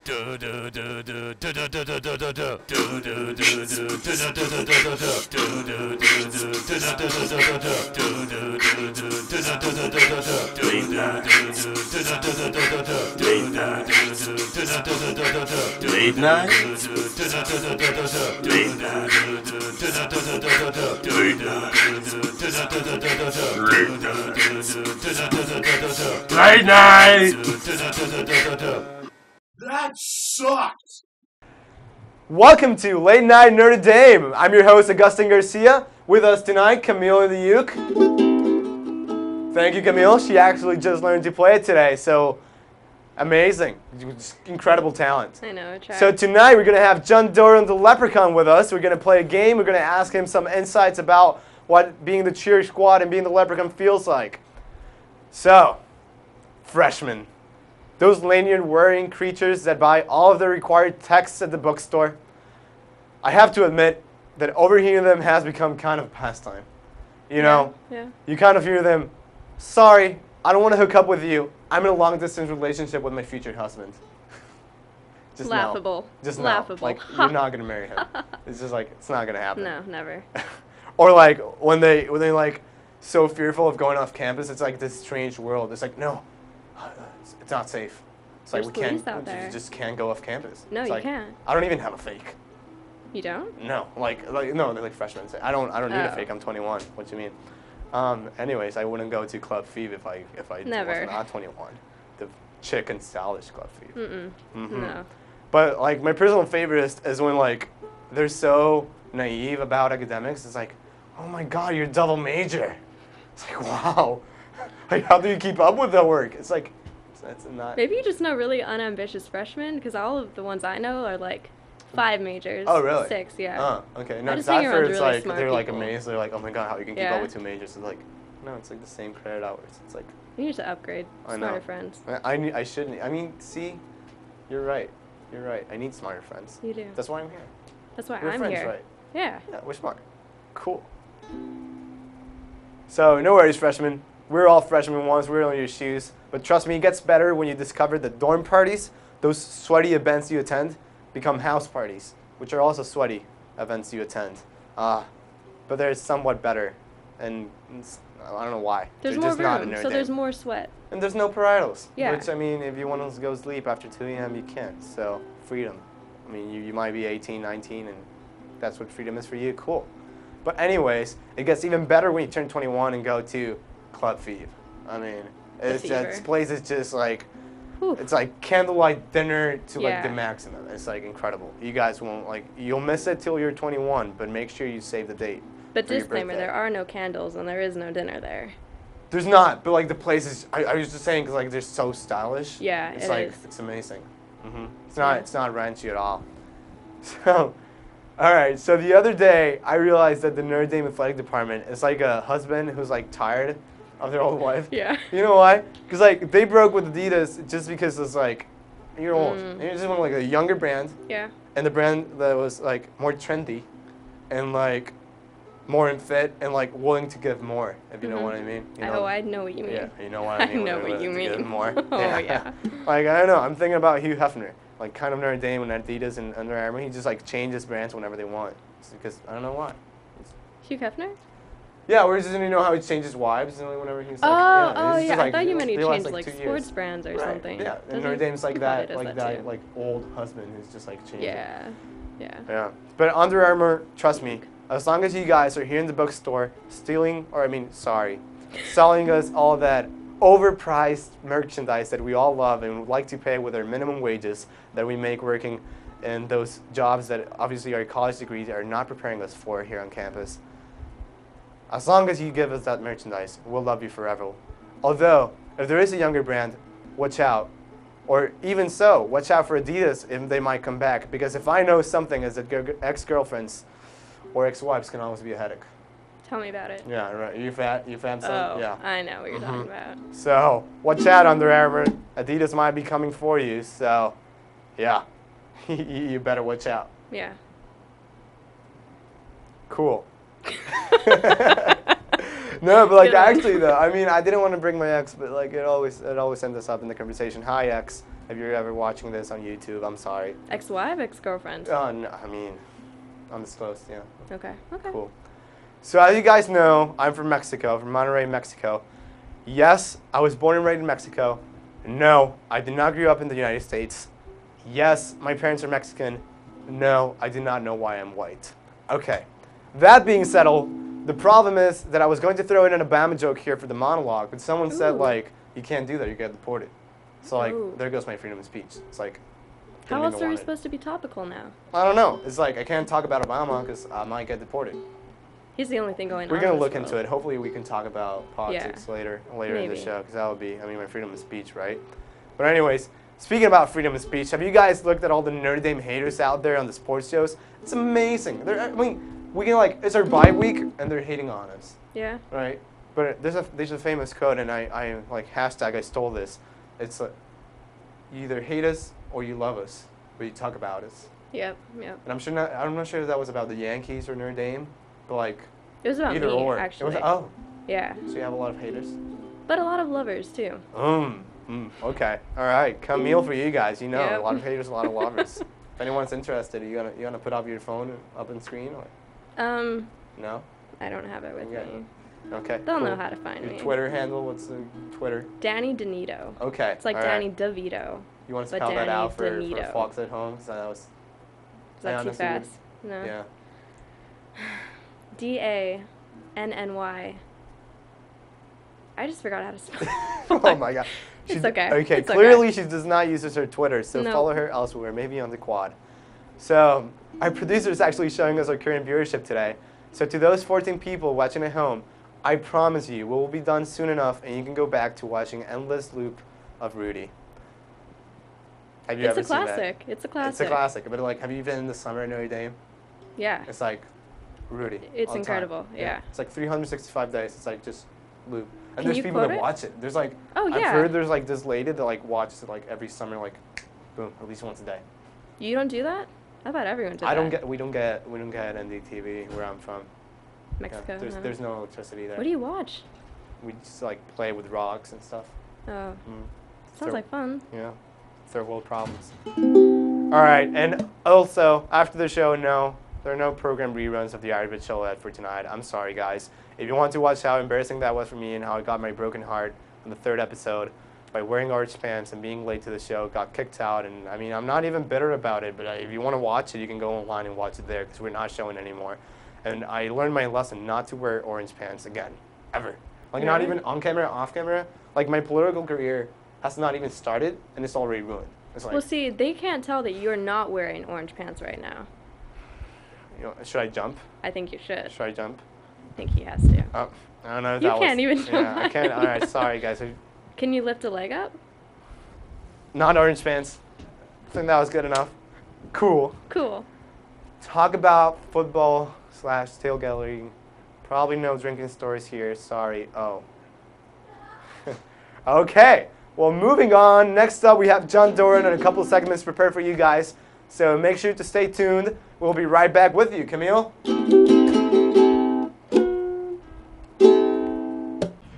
Late night. Late night. That sucked! Welcome to Late Night Nerd Dame. I'm your host, Augustin Garcia. With us tonight, Camille the Uke. Thank you, Camille. She actually just learned to play it today, so amazing. Just incredible talent. I know, I tried. So tonight, we're going to have Doran the Leprechaun with us. We're going to play a game. We're going to ask him some insights about what being the cheer squad and being the Leprechaun feels like. So, freshmen. Those lanyard-wearing creatures that buy all of the required texts at the bookstore. I have to admit that overhearing them has become kind of a pastime. You know? Yeah. You kind of hear them, sorry, I don't want to hook up with you. I'm in a long-distance relationship with my future husband. Just laughable. No. Just laughable. No. Like, you're not going to marry him. It's just like, it's not going to happen. No, never. Or like, when they like, so fearful of going off campus, it's like this strange world. It's like, no. It's not safe. It's like There's we can't. police out there. You just can't go off campus. No, it's you like, can't. I don't even have a fake. You don't? No, like no, they're like freshmen. I don't need a fake. I'm 21. What do you mean? Anyways, I wouldn't go to Club Feeve if I Never. was not 21. The chick and stylish Club Feeve. No. But like my personal favorite is when like they're so naive about academics. It's like, oh my God, you're double major. It's like, wow. Like, how do you keep up with the work? It's like, that's not. Maybe you just know really unambitious freshmen, because all of the ones I know are like 5 majors. Oh, really? 6, yeah. Okay. I No, just because hang at around first, really like, smart they're like people. amazed. They're like, oh my God, how you can keep Yeah. up with 2 majors? It's like, no, it's like the same credit hours. It's like, You need to upgrade. I Smarter know. friends. I shouldn't. I mean, see, you're right. You're right. I need smarter friends. You do. That's why I'm here. That's why We're I'm friends, here. right? Yeah. Yeah, we're smart. Cool. So, no worries, freshmen. We're all freshmen once. We're on your shoes. But trust me, it gets better when you discover that dorm parties, those sweaty events you attend, become house parties, which are also sweaty events you attend. But they're somewhat better. And I don't know why. There's They're more just not in room, their so day. there's more sweat. And there's no parietals. Yeah. Which, I mean, if you want to go sleep after 2 a.m., you can't. So, freedom. I mean, you might be 18, 19, and that's what freedom is for you. Cool. But anyways, it gets even better when you turn 21 and go to Club Feeve. I mean, this place is just like, Whew. it's like candlelight dinner to like Yeah. the maximum. It's like incredible. You guys won't, like, you'll miss it till you're 21, but make sure you save the date. But for your disclaimer, birthday. there are no candles and there is no dinner there. There's not, but like the place is, I was just saying because like they're so stylish. Yeah, it's it like, is. it's amazing. It's Yeah. not ranchy at all. So, all right, so the other day I realized that the Nerd Dame athletic department is like a husband who's like tired of their old wife. Yeah. You know why? Because like they broke with Adidas just because it's like, you're old. And you just want like a younger brand Yeah. and the brand that was like more trendy and like more in fit and like willing to give more, if you know what I mean. You know? Oh, I know what you mean. Yeah, you know what I mean. I know when what they're you willing to give mean. more. Oh, yeah. Like, I don't know. I'm thinking about Hugh Hefner. Like, kind of Notre Dame and Adidas and Under Armour. He just, like, changes brands whenever they want. It's because, I don't know why. Hugh Hefner? Yeah, whereas, you know how he changes wives and like, whenever he's like, Oh, it's yeah. just, I like, thought you meant he they last, changed, like, 2 sports years. brands or Right. something. Yeah, and Doesn't Notre Dame's he? like He probably that, does like that that, too. like, old husband who's just, like, changing. Yeah. Yeah. Yeah. But Under Armour, trust me, as long as you guys are here in the bookstore selling us all that overpriced merchandise that we all love and would like to pay with our minimum wages that we make working in those jobs that obviously our college degrees are not preparing us for here on campus. As long as you give us that merchandise, we'll love you forever. Although, if there is a younger brand, watch out. Or even so, watch out for Adidas if they might come back. Because if I know something is that ex-girlfriends or ex-wives can always be a headache. Tell me about it. Yeah, right. You fat some? Oh, Yeah. I know what you're talking about. So, watch out, Under Armour. Adidas might be coming for you, so, yeah. You better watch out. Yeah. Cool. No, but like Good on. actually though, I mean, I didn't want to bring my ex, but like it always ends us up in the conversation. Hi, ex. If you're ever watching this on YouTube, I'm sorry. Ex-wife, ex-girlfriend? No, I mean, undisclosed, yeah. Okay. Okay. Cool. So as you guys know, I'm from Mexico, from Monterrey, Mexico. Yes, I was born and raised in Mexico. No, I did not grow up in the United States. Yes, my parents are Mexican. No, I do not know why I'm white. Okay. That being settled, the problem is that I was going to throw in an Obama joke here for the monologue, but someone said, like, you can't do that, you get deported. So, like, there goes my freedom of speech. It's like, how else are we supposed to be topical now? I don't know. It's like, I can't talk about Obama because I might get deported. He's the only thing going on. We're going to look into it. Hopefully we can talk about politics later in the Maybe. show, because that would be, I mean, my freedom of speech, right? But anyways, speaking about freedom of speech, have you guys looked at all the Notre Dame haters out there on the sports shows? It's amazing. I mean, we can, like, it's our bye week, and they're hating on us. Yeah. Right? But there's a famous quote, and I like, hashtag I stole this. It's like, you either hate us or you love us, but you talk about us. Yep. Yep. And I'm not sure if that was about the Yankees or Notre Dame, but like, it was about either me, or. actually. It was, Yeah. so you have a lot of haters? But a lot of lovers, too. Okay. All right. Camille for you guys. You know, Yep. a lot of haters, a lot of lovers. If anyone's interested, you gonna put up your phone up on screen? Or? No? I don't have it with Okay. me. Okay. They'll cool. know how to find Your me. Twitter handle? What's the Twitter? Danny DeNito. Okay. It's like all Danny right. DeVito. You want to but spell that Danny out for DeNito. folks at home? So that was. Is that too honestly would- fast? No. Yeah. DANNY. I just forgot how to spell. Oh my god. It's okay. Okay, It's clearly okay. she does not use her Twitter, so No. follow her elsewhere, maybe on the quad. So our producer is actually showing us our current viewership today. So to those 14 people watching at home, I promise you, we will be done soon enough, and you can go back to watching endless loop of Rudy. Have you It's ever a seen that? classic. It's a classic. It's a classic. But like, have you been in the summer at Notre Dame? Yeah. It's like Rudy. It's all the time. incredible, yeah. It's like 365 days. It's like just loop. And Can there's you people quote that it? watch it. There's like, Oh, I've yeah. heard there's like this lady that like watches it like every summer, like, boom, at least once a day. You don't do that? I thought everyone did that. We don't get NDTV where I'm from. Mexico. Yeah, there's no electricity there. What do you watch? We just like play with rocks and stuff. Oh. Third- Sounds like fun. Yeah, third world problems. All right, and also after the show, no, there are no program reruns of the Irish Bachelorette for tonight. I'm sorry, guys. If you want to watch how embarrassing that was for me and how I got my broken heart in the third episode by wearing orange pants and being late to the show, got kicked out, and I mean, I'm not even bitter about it, but if you want to watch it, you can go online and watch it there because we're not showing anymore. And I learned my lesson not to wear orange pants again, ever. Like, not even on camera, off camera. Like, my political career has not even started, and it's already ruined. It's like, Well, see, they can't tell that you're not wearing orange pants right now. you know, should I jump? I think you should. Should I jump? I think he has to. Oh, I don't know if You that can't was, even Yeah, jump I can't. All right, sorry, guys. Can you lift a leg up? Not orange pants. I think that was good enough. Cool. Cool. Talk about football / tailgating. Probably no drinking stories here. Sorry. Oh. Okay. Well, moving on. Next up, we have John Doran and a couple of segments prepared for you guys. So make sure to stay tuned. We'll be right back with you. Camille?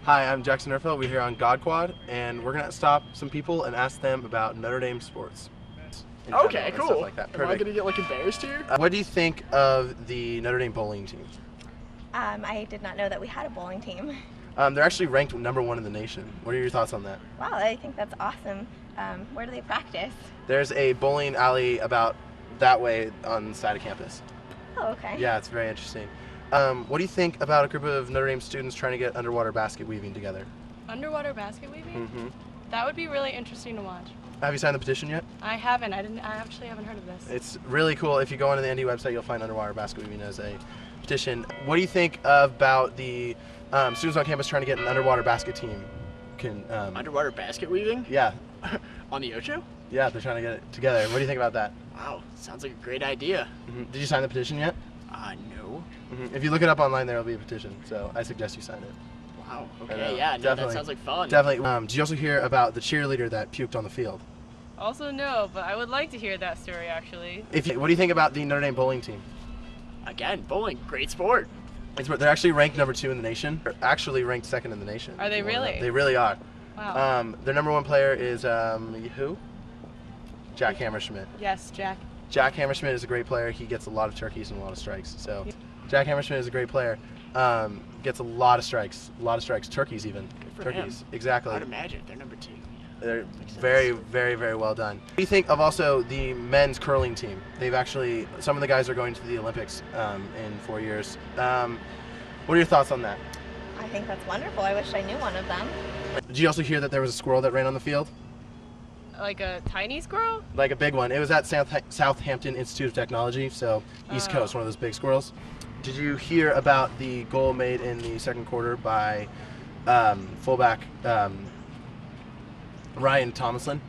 Hi, I'm Jackson Erfeld. We're here on God Quad, and we're gonna stop some people and ask them about Notre Dame sports. in general Okay, and cool. Stuff like that. Am I Perfect. gonna get like embarrassed here? What do you think of the Notre Dame bowling team? I did not know that we had a bowling team. They're actually ranked #1 in the nation. What are your thoughts on that? Wow, I think that's awesome. Where do they practice? There's a bowling alley about that way on the side of campus. Oh, okay. Yeah, it's very interesting. What do you think about a group of Notre Dame students trying to get underwater basket weaving together? Underwater basket weaving? Mm-hmm. That would be really interesting to watch. Have you signed the petition yet? I haven't. I actually haven't heard of this. It's really cool. If you go onto the ND website, you'll find underwater basket weaving as a petition. What do you think about the students on campus trying to get an underwater basket team? Underwater basket weaving? Yeah, On the Ocho? yeah, they're trying to get it together. What do you think about that? Wow, sounds like a great idea. Did you sign the petition yet? No. If you look it up online, there will be a petition. So I suggest you sign it. Wow, I know, okay, yeah, no, that definitely. sounds like fun. Definitely. Did you also hear about the cheerleader that puked on the field? Also, no, but I would like to hear that story, actually. What do you think about the Notre Dame bowling team? Again, bowling, great sport. They're actually ranked #2 in the nation. They're actually ranked 2nd in the nation. Are they really? They really are. Wow. Their #1 player is who? Jack Hammerschmidt. Yes, Jack. Jack Hammerschmidt is a great player. He gets a lot of turkeys and a lot of strikes. So Jack Hammerschmidt is a great player. Gets a lot of strikes, turkeys even. for Turkeys, him. exactly. I'd imagine they're number 2. They're Makes sense. very, very, very well done. What do you think of also the men's curling team? They've actually, some of the guys are going to the Olympics in 4 years. What are your thoughts on that? I think that's wonderful. I wish I knew one of them. Did you also hear that there was a squirrel that ran on the field? Like a tiny squirrel? Like a big one. It was at Southampton Institute of Technology, so East Coast, one of those big squirrels. Did you hear about the goal made in the second quarter by fullback Ryan Tomlinson?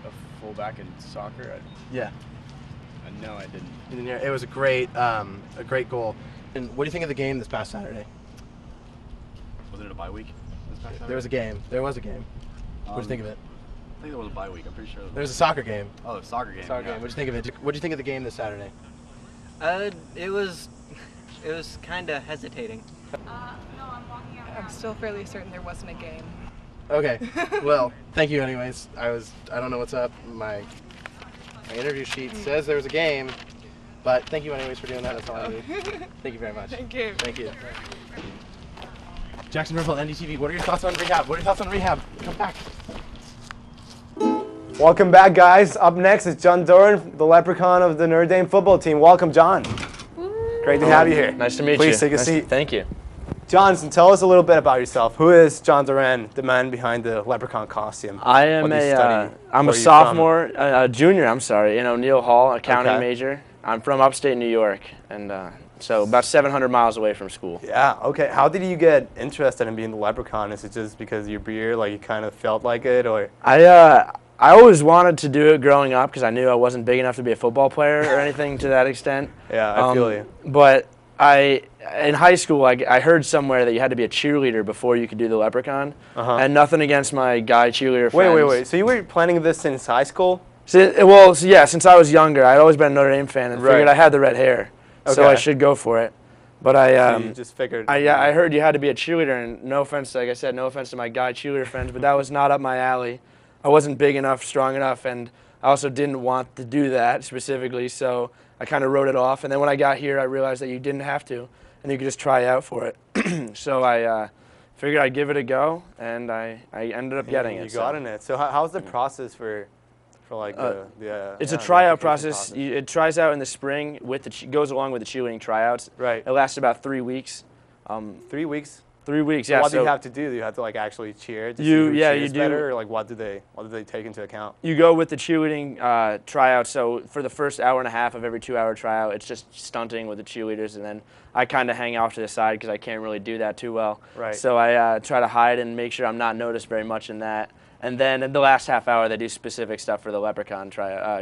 A fullback in soccer? Yeah. No, I didn't. You didn't hear? It was a great goal. And what do you think of the game this past Saturday? Wasn't it a bye week this past Saturday? There was a game. What do you think of it? I think there was a bye week. I'm pretty sure. There was a soccer game. Oh, a soccer game. Soccer game. What do you think of it? What do you think of the game this Saturday? It was kind of hesitating. I'm still fairly certain there wasn't a game. Okay. Well, thank you anyways. I don't know what's up. My interview sheet says there was a game, but thank you anyways for doing that. That's all I need. Thank you very much. Thank you. Thank you. Jackson Riffle, NDTV. What are your thoughts on rehab? Come back. Welcome back, guys. Up next is John Doran, the Leprechaun of the Notre Dame football team. Welcome, John. Great to have you here. Nice to meet you. Please take a seat. Thank you. Johnson, tell us a little bit about yourself. Who is John Doran, the man behind the Leprechaun costume? I am I'm a sophomore, junior, I'm sorry, in O'Neill Hall, accounting major. I'm from upstate New York, and so about 700 miles away from school. Yeah, okay. How did you get interested in being the Leprechaun? Is it just because of your beard, like you kind of felt like it, or? I always wanted to do it growing up because I knew I wasn't big enough to be a football player or anything to that extent. Yeah, I feel you. But in high school, I heard somewhere that you had to be a cheerleader before you could do the Leprechaun. And nothing against my guy cheerleader friends. Wait. So you were planning this since high school? Yeah, since I was younger. I'd always been a Notre Dame fan and figured I had the red hair, so I should go for it. But so you just figured. I heard you had to be a cheerleader, and no offense, like I said, no offense to my guy cheerleader friends, but that was not up my alley. I wasn't big enough, strong enough, and I also didn't want to do that specifically, so I kind of wrote it off. And then when I got here, I realized that you didn't have to, and you could just try out for it. So I figured I'd give it a go, and I ended up getting it. You got in it. So how's the process for like it's a tryout process. It tries out in the spring goes along with the cheerleading tryouts. Right. It lasts about 3 weeks. 3 weeks? 3 weeks, so yeah. What do you have to do? Do you have to like actually cheer to see who cheers better, or like what do they take into account? You go with the cheerleading tryout. So for the first hour and a half of every 2-hour tryout, it's just stunting with the cheerleaders, and then I kind of hang off to the side because I can't really do that too well. Right. So I try to hide and make sure I'm not noticed very much in that. And then in the last half hour, they do specific stuff for the Leprechaun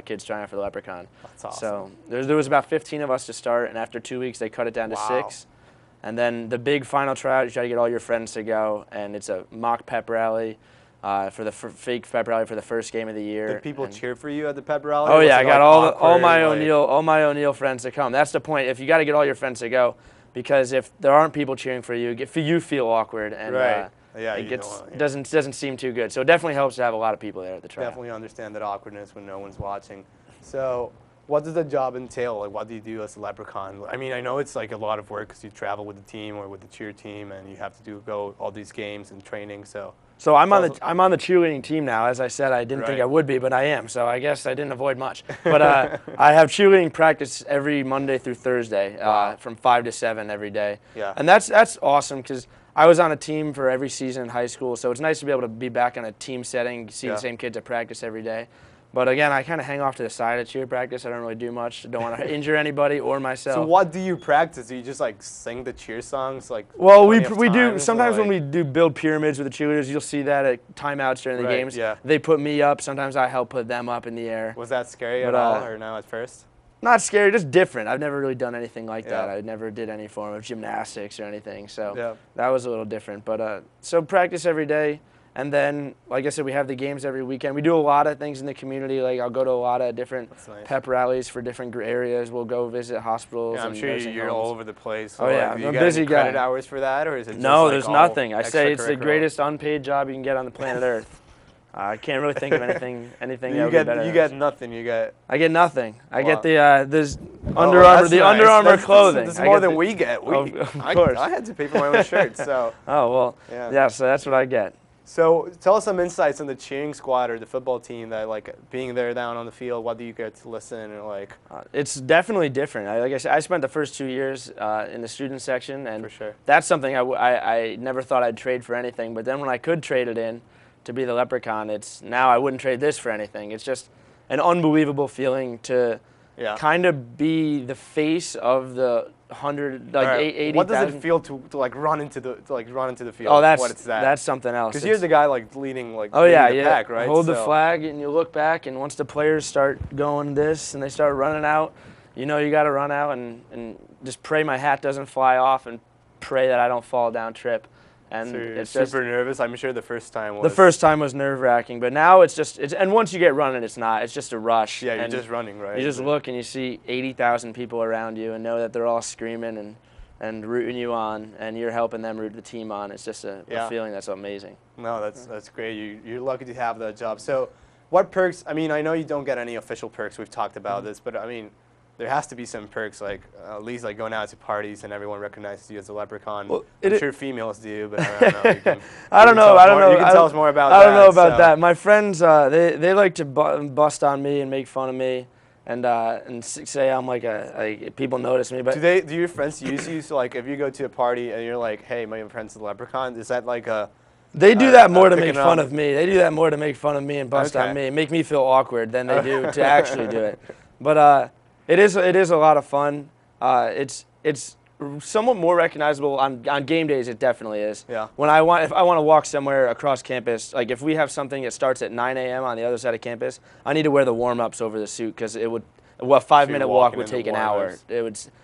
kids trying out for the Leprechaun. That's awesome. So there was about 15 of us to start, and after 2 weeks, they cut it down to 6. And then the big final tryout, you try to get all your friends to go, and it's a mock pep rally for the fake pep rally for the first game of the year. Did people cheer for you at the pep rally? Oh yeah, I got all my O'Neill friends to come. That's the point. If you got to get all your friends to go, because if there aren't people cheering for you, you feel awkward, and it doesn't seem too good. So it definitely helps to have a lot of people there at the tryout. Definitely understand that awkwardness when no one's watching. So what does the job entail? Like, what do you do as a Leprechaun? I mean, I know it's like a lot of work because you travel with the team or with the cheer team, and you have to go all these games and training. So I'm on the cheerleading team now. As I said, I didn't think I would be, but I am. So I guess I didn't avoid much. But I have cheerleading practice every Monday through Thursday from 5 to 7 every day. Yeah. And that's awesome because I was on a team for every season in high school, so it's nice to be able to be back in a team setting, see the same kids at practice every day. But again, I kind of hang off to the side at cheer practice. I don't really do much. I don't want to injure anybody or myself. So what do you practice? Do you just like sing the cheer songs? Well, we do sometimes when we do build pyramids with the cheerleaders. You'll see that at timeouts during the games. Yeah. They put me up. Sometimes I help put them up in the air. Was that scary at all, or no at first? Not scary, just different. I've never really done anything like that. I never did any form of gymnastics or anything, so that was a little different. But so practice every day. And then, like I said, we have the games every weekend. We do a lot of things in the community. Like I'll go to a lot of different pep rallies for different areas. We'll go visit hospitals. Yeah, I'm sure you're all over the place. So I'm a busy guy. Credit hours for that, or is it? No, there's nothing. I say it's the greatest unpaid job you can get on the planet Earth. I can't really think of anything. Anything that You would be better. get nothing. You get. I get nothing. I get Wow. the this Under Armour, that's the nice. Under Armour That's clothing. That's I more get than the- we get. Of course. I had to pay for my own shirt. So. Oh well. Yeah. Yeah. So that's what I get. So tell us some insights on the cheering squad or the football team that like being there down on the field. What do you get to listen and like? It's definitely different. Like I said, I spent the first 2 years in the student section, and For sure. that's something I never thought I'd trade for anything. But then when I could trade it in to be the Leprechaun, now I wouldn't trade this for anything. It's just an unbelievable feeling to kind of be the face of the 80,000. What does it feel to like run into the field? Oh, that's something else. Because you're the guy like leading the pack, right? Hold the flag and you look back, and once the players start going this and they start running out, you know you got to run out and just pray my hat doesn't fly off and pray that I don't fall down trip. And so you're it's super nervous. I'm sure the first time was. The first time was nerve-wracking, but now and once you get running, it's not. It's just a rush. Yeah, you're just running, right? You just look and you see 80,000 people around you and know that they're all screaming and rooting you on, and you're helping them root the team on. It's just a feeling that's amazing. No, that's great. You're lucky to have that job. So, what perks? I mean, I know you don't get any official perks. We've talked about this, but I mean, there has to be some perks, like at least like going out to parties and everyone recognizes you as a Leprechaun. Well, I'm sure females do, but I don't know. I don't know. You can tell us more about that. I don't know about that. My friends, they like to bust on me and make fun of me, and say I'm like people notice me. But do your friends use you? So like if you go to a party and you're like, hey, my friend's a Leprechaun, is that like a? They do that more to make fun of me. They do that more to make fun of me and bust on me, make me feel awkward than they do to actually do it. But it is a lot of fun. It's somewhat more recognizable on game days. It definitely is. Yeah. If I want to walk somewhere across campus, like if we have something that starts at 9 a.m. on the other side of campus, I need to wear the warm-ups over the suit because a 5-minute walk would take an hour.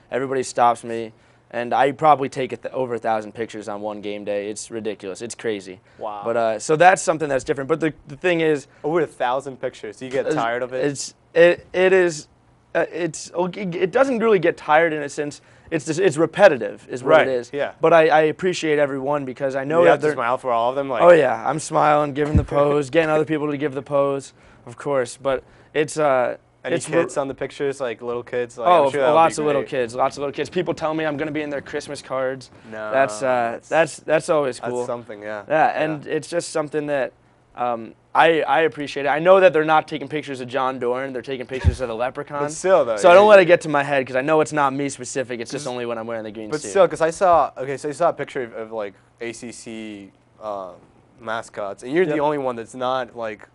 Everybody stops me, and I probably take over 1,000 pictures on one game day. It's ridiculous. It's crazy. Wow. But so that's something that's different. But the thing is, over 1,000 pictures. Do you get tired of it? It doesn't really get tired in a sense. It's repetitive, is what it is. Yeah. But I appreciate everyone because I know that they're. Smile for all of them. Like. Oh yeah, I'm smiling, giving the pose, getting other people to give the pose, of course. But it's Any kids on the pictures, like little kids? Like, oh, I'm sure lots of little kids. Lots of little kids. People tell me I'm going to be in their Christmas cards. No. That's always cool. That's something, yeah. Yeah, and it's just something that I appreciate it. I know that they're not taking pictures of John Doran. They're taking pictures of the Leprechaun. But still, though. So I don't let it get to my head because I know it's not me specific. It's just only when I'm wearing the green suit. But still, because I saw, so you saw a picture of like ACC mascots, and you're the only one that's not like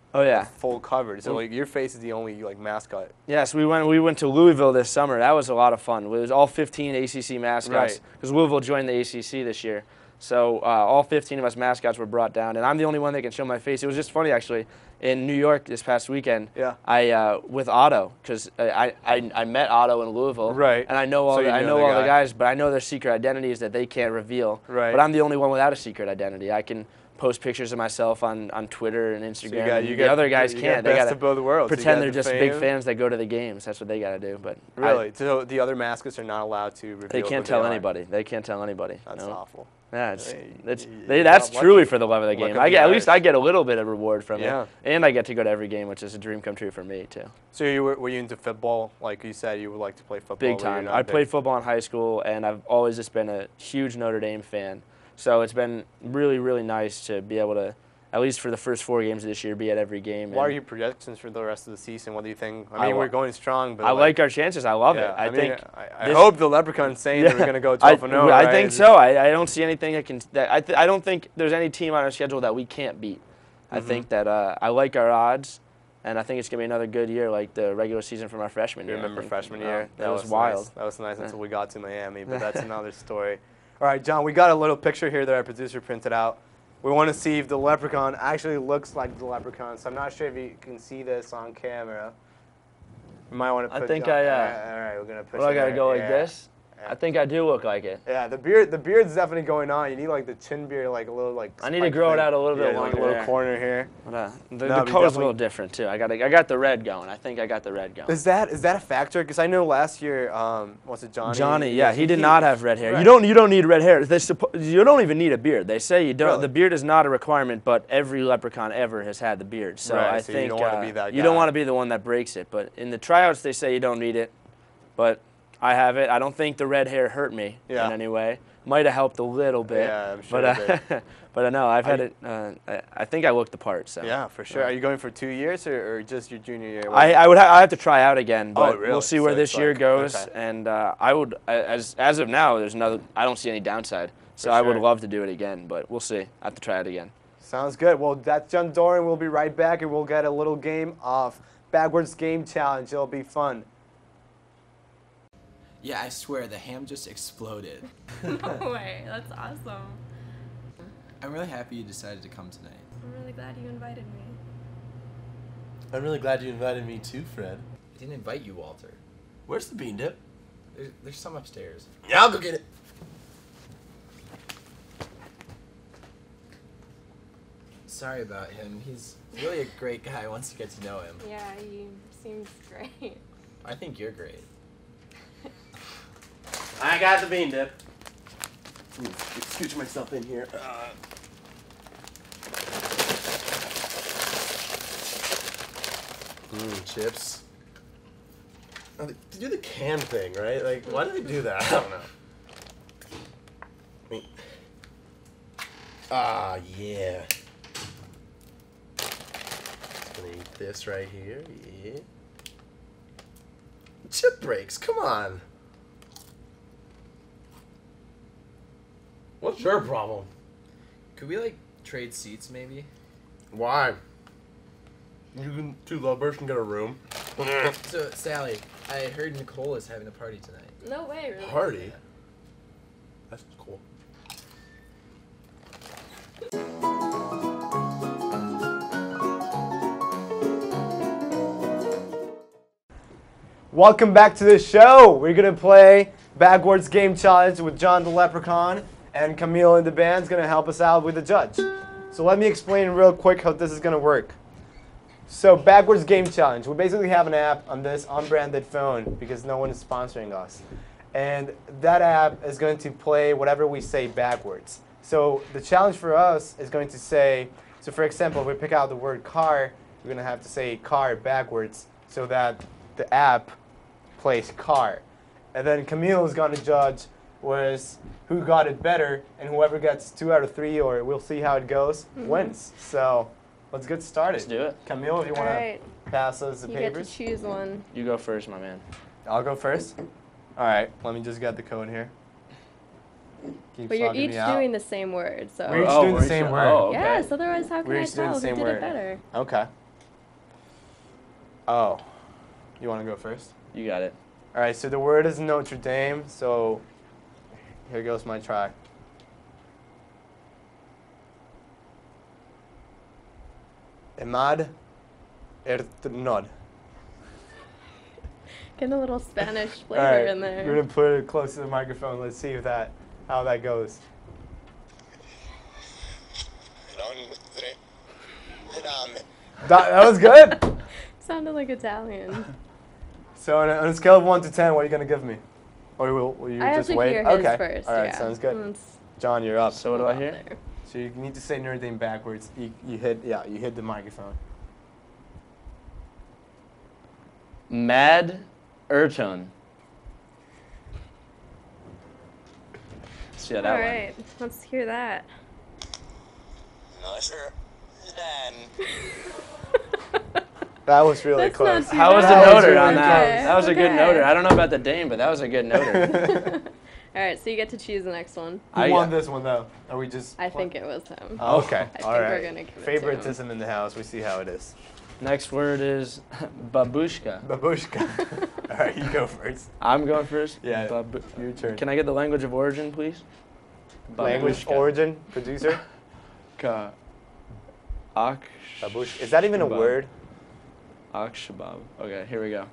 full covered. So like your face is the only like mascot. Yes, we went to Louisville this summer. That was a lot of fun. It was all 15 ACC mascots because Louisville joined the ACC this year. So all 15 of us mascots were brought down, and I'm the only one that can show my face. It was just funny, actually. In New York this past weekend, I with Otto, because I met Otto in Louisville, and I know all the guys, but I know their secret identities that they can't reveal. But I'm the only one without a secret identity. I can post pictures of myself on Twitter and Instagram. So the other guys can't. They gotta pretend they're just big fans that go to the games. That's what they gotta do. But so the other mascots are not allowed to reveal. They can't tell anybody. They can't tell anybody. That's awful. Yeah, that's truly for the love of the game. At least I get a little bit of reward from it, and I get to go to every game, which is a dream come true for me too. So were you into football? Like you said, you would like to play football. Big time. I played football in high school, and I've always just been a huge Notre Dame fan. So it's been really, really nice to be able to, at least for the first 4 games of this year, be at every game. What are your projections for the rest of the season? What do you think? I mean, we're going strong, but I like our chances. I love it. I hope the Leprechaun's saying that we're going to go 12-0. I think so. I don't see anything I don't think there's any team on our schedule that we can't beat. I think that I like our odds, and I think it's going to be another good year, like the regular season from our freshman year. You remember freshman year? That was wild. Nice. That was nice until we got to Miami, but that's another story. All right, John, we got a little picture here that our producer printed out. We want to see if the Leprechaun actually looks like the Leprechaun. So I'm not sure if you can see this on camera. You might want to put I think John, all right, we're going to push it. I got to go like this? I think I do look like it. Yeah, the beard's definitely going on. You need like the chin beard, like a little like. I need to grow it out a little bit like longer. a little there. corner here. But, the color's a little different too. I got the red going. I think I got the red going. Is that a factor? Because I know last year, was it Johnny? Johnny, yeah, he did not have red hair. Right. You don't need red hair. You don't even need a beard. They say you don't. Really? The beard is not a requirement, but every leprechaun ever has had the beard. So right, I so think you don't want to be that guy. You don't want to be the one that breaks it. But in the tryouts, they say you don't need it. But I have it. I don't think the red hair hurt me in any way. Might have helped a little bit. Yeah, I'm sure. But no, I've had it. I think I looked the part. So yeah, for sure. Are you going for 2 years or just your junior year? I have to try out again, but really? we'll see where this year goes. Okay. And I would, as of now, I don't see any downside. So I would love to do it again, but we'll see. I have to try it again. Sounds good. Well, that's John Doran. We'll be right back, and we'll get a little game of Backwards Game Challenge. It'll be fun. Yeah, I swear, the ham just exploded. No way, that's awesome. I'm really happy you decided to come tonight. I'm really glad you invited me. I'm really glad you invited me too, Fred. I didn't invite you, Walter. Where's the bean dip? There's some upstairs. Yeah, I'll go get it. Sorry about him. He's really a great guy once you get to know him. Yeah, he seems great. I think you're great. I got the bean dip. Scooch myself in here. Chips. Oh, they do the can thing, right? Like, why do they do that? I don't know. Yeah. Just gonna eat this right here. Yeah. Chip breaks, come on. What's your problem? Could we, like, trade seats, maybe? Why? Two lovebirds can get a room. So, Sally, I heard Nicole is having a party tonight. No way, really? Party? That's cool. Welcome back to the show. We're going to play Backwards Game Challenge with John the Leprechaun, and Camille in the band's going to help us out with the judge. So let me explain real quick how this is going to work. So Backwards Game Challenge. We basically have an app on this unbranded phone because no one is sponsoring us. And that app is going to play whatever we say backwards. So the challenge for us is going to say, so for example, if we pick out the word car, we're going to have to say car backwards so that the app plays car. And then Camille is going to judge who got it better, and whoever gets 2 out of 3, or we'll see how it goes, wins. So let's get started. Let's do it. Camille, if you want to pass us the papers. You get to choose one. You go first, my man. I'll go first? All right, let me just get the code here. But you're each doing the same word, so. We're each doing the same word. Oh, okay. Yes, otherwise how can We're I each doing tell the who same did word. it better? Okay. Oh, you want to go first? You got it. All right, so the word is Notre Dame, so here goes my try. Emad Ernod. Get a little Spanish flavor in there. We're going to put it close to the microphone. Let's see if how that goes. That was good. Sounded like Italian. So on a scale of 1 to 10, what are you going to give me? Or will you I just have to wait? hear his Okay. first. All right, yeah. sounds good. John, you're up. So what do I hear? So you need to say Notre Dame backwards. You hit the microphone. Mad Urton. See how that All right, let's hear that. That was really That's close. not too How was the bad. noter on that? Okay, That was a good okay. noter. I don't know about the Dame, but that was a good noter. All right, so you get to choose the next one. Who won this one though? Are we just? I think it was him. Oh, okay. I think All right. we're gonna give it to him. Favoritism in the house. We see how it is. Next word is babushka. Babushka. All right, you go first. I'm going first? Yeah, your turn. Can I get the language of origin, please? Language origin, producer? Babush. Is that even a word? Akshabab. Okay, here we go.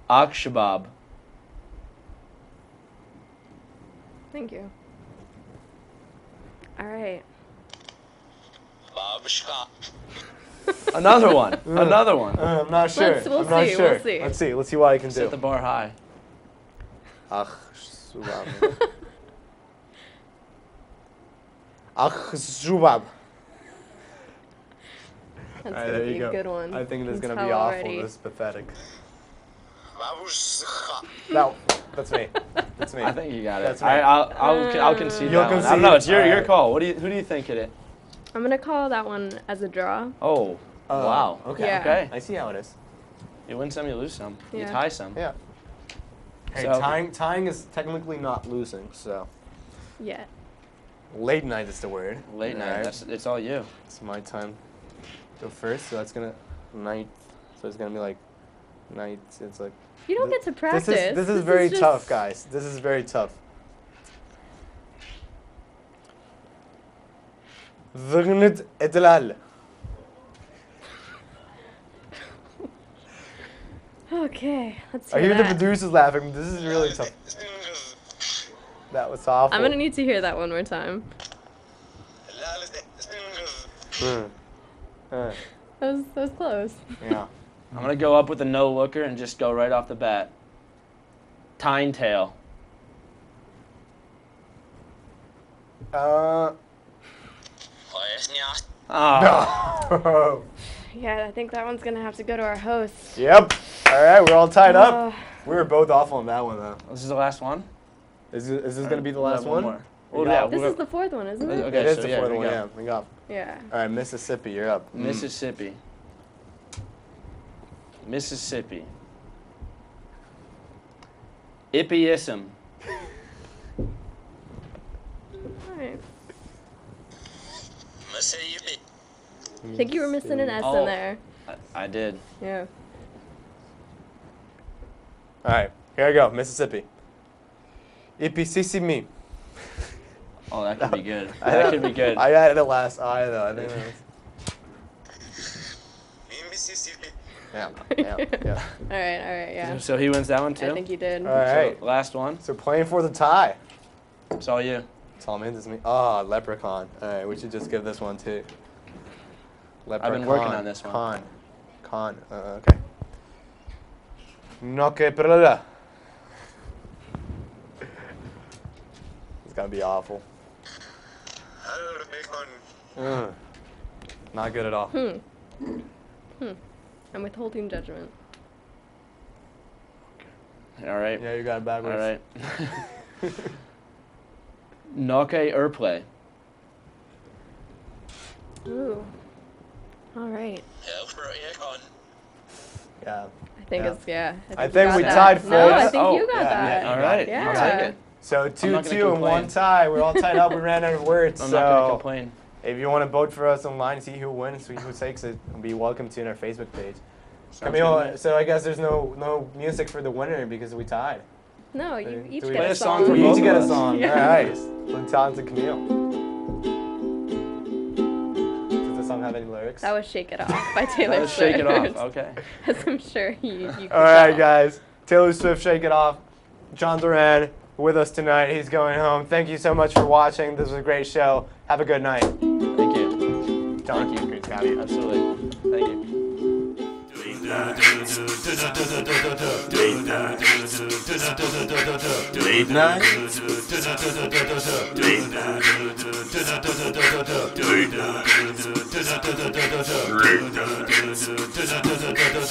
Akshabab. Thank you. All right. Another one. Another one. I'm not sure. We'll I'm not see, sure. we'll see. Let's see. Let's see what I can do. Set the bar high. Ach, Subab. Ach, Subab. That's Alright, gonna there be you a go. good one. I think this is Can gonna be tell awful. already. This is pathetic. No, that's me. That's me. I think you got it. That's me. I'll concede You'll that one. I concede? don't know. It's your Alright. call. Who do you think it is? I'm gonna call that one as a draw. Oh, wow. Okay. Yeah. Okay. I see how it is. You win some, you lose some. You Yeah. tie some. Yeah. Hey, So- tying is technically not losing, so Yeah. late night is the word. Late night. Alright. It's all you. It's my time. Go first, so that's gonna night. So it's gonna be like night. It's like You don't get to practice. This is very just- tough, guys. This is very tough. ضغنت إدلال. Okay, let's I hear hear the that. producers laughing. This is really tough. That was awful. I'm gonna need to hear that one more time. That was close. Yeah. I'm gonna go up with a no looker and just go right off the bat. Tyne tail. Oh. Yeah, I think that one's gonna have to go to our host. Yep. All right, we're all tied up. Oh. We were both awful on that one, though. This is the last one? Is this gonna be the last One one? more. We Well, got- yeah, This we'll is the fourth one, isn't it? Okay, it is so the yeah, fourth here we one. go. Yeah, we got. Yeah. All right, Mississippi, you're up. Mississippi. Mississippi. Ippyism. Alright. I think you were missing an S in there. I did. Yeah. All right, here I go. Mississippi. Ipsissimi. Oh, that could be good. That could be good. I added a last I though. I think that was. Yeah. Yeah. Alright, yeah. So he wins that one too? I think you did. All right. So, last one. So playing for the tie. It's all you. It's all me. This is me. Oh, Leprechaun. All right, we should just give this one too. Leprechaun. I've been working on this one. Con. Okay. No que perla. It's gonna be awful. Not good at all. I'm withholding judgment. All right. Yeah, you got it backwards. All right. Noke Erplay. Ooh. Alright. Yeah. I think Yeah. it's, yeah. I think you we got tied that. No, I first. think Oh, you got yeah, that. yeah, All right. Yeah. I'll take it. So I'm not gonna 2-2 and one complain. tie. We're all tied up. We ran out of words. I'm not going to So complain. if you want to vote for us online, see who wins, who takes it, be welcome to in our Facebook page. Sounds Camille, good. so I guess there's no music for the winner because we tied. No, you each Do we get play a a song song. for We both each get a of us? song. Yeah. All right. So talented Camille. Does the song have any lyrics? That was Shake It Off by Taylor Let's Swift. shake it off. Okay. As I'm sure you could All right, tell. guys. Taylor Swift, Shake It Off. John Doran with us tonight. He's going home. Thank you so much for watching. This was a great show. Have a good night. Thank you. John, thank you. Great to have you. Absolutely. Thank you. Late night. Late night.